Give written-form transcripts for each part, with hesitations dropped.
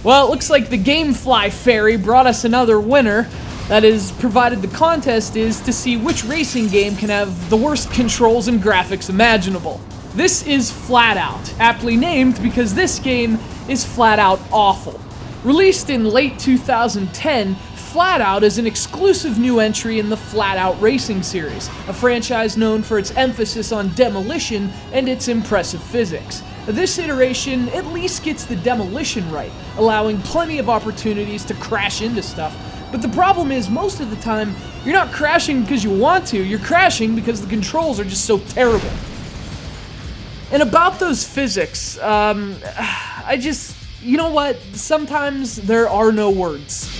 Well, it looks like the Gamefly Fairy brought us another winner. That is, provided the contest is to see which racing game can have the worst controls and graphics imaginable. This is FlatOut, aptly named because this game is flat out awful. Released in late 2010, FlatOut is an exclusive new entry in the FlatOut Racing series, a franchise known for its emphasis on demolition and its impressive physics. This iteration at least gets the demolition right, allowing plenty of opportunities to crash into stuff. But the problem is, most of the time, you're not crashing because you want to, you're crashing because the controls are just so terrible. And about those physics, you know what? Sometimes there are no words.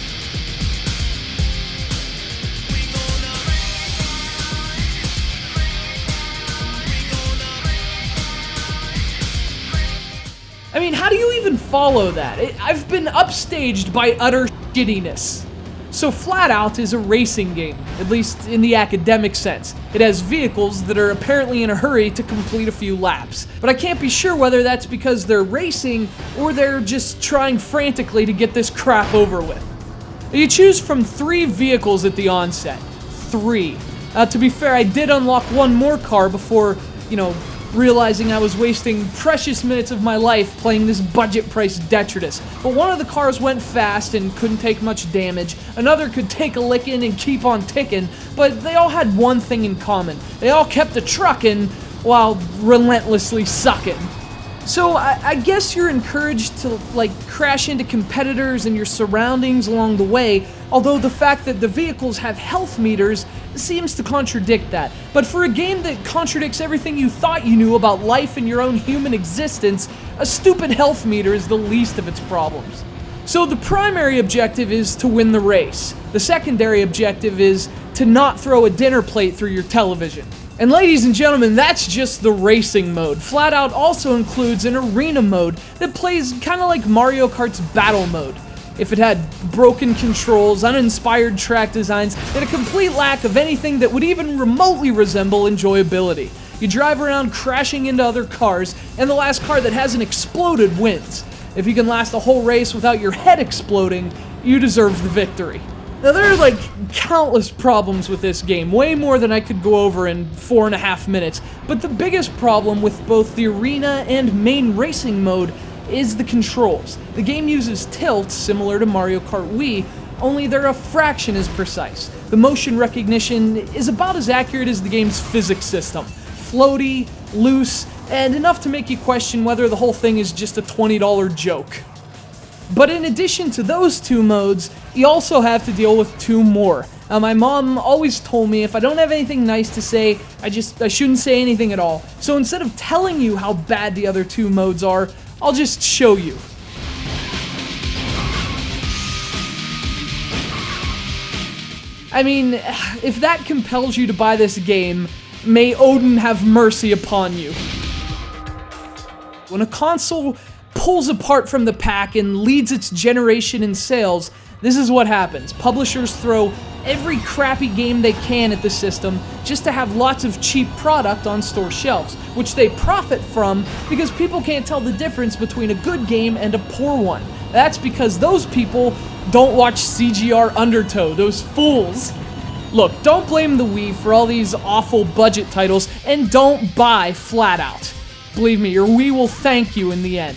I mean, how do you even follow that? I've been upstaged by utter shittiness. So FlatOut is a racing game, at least in the academic sense. It has vehicles that are apparently in a hurry to complete a few laps. But I can't be sure whether that's because they're racing or they're just trying frantically to get this crap over with. You choose from 3 vehicles at the onset. 3. To be fair, I did unlock one more car before, realizing I was wasting precious minutes of my life playing this budget-priced detritus. But one of the cars went fast and couldn't take much damage, another could take a licking and keep on ticking, but they all had one thing in common. They all kept a truckin' while relentlessly sucking. So I guess you're encouraged to, crash into competitors and your surroundings along the way, although the fact that the vehicles have health meters seems to contradict that. But for a game that contradicts everything you thought you knew about life and your own human existence, a stupid health meter is the least of its problems. So the primary objective is to win the race. The secondary objective is to not throw a dinner plate through your television. And ladies and gentlemen, that's just the racing mode. FlatOut also includes an arena mode that plays kind of like Mario Kart's battle mode. If it had broken controls, uninspired track designs, and a complete lack of anything that would even remotely resemble enjoyability. You drive around crashing into other cars, and the last car that hasn't exploded wins. If you can last a whole race without your head exploding, you deserve the victory. Now there are countless problems with this game, way more than I could go over in 4.5 minutes, but the biggest problem with both the arena and main racing mode is the controls. The game uses tilt, similar to Mario Kart Wii, only they're a fraction as precise. The motion recognition is about as accurate as the game's physics system. Floaty, loose, and enough to make you question whether the whole thing is just a $20 joke. But in addition to those 2 modes, you also have to deal with 2 more. My mom always told me if I don't have anything nice to say, I shouldn't say anything at all. So instead of telling you how bad the other 2 modes are, I'll just show you. I mean, if that compels you to buy this game, may Odin have mercy upon you. When a console pulls apart from the pack and leads its generation in sales, this is what happens. Publishers throw every crappy game they can at the system just to have lots of cheap product on store shelves, which they profit from because people can't tell the difference between a good game and a poor one. That's because those people don't watch CGRundertow, those fools. Look, don't blame the Wii for all these awful budget titles, and don't buy FlatOut. Believe me, your Wii will thank you in the end.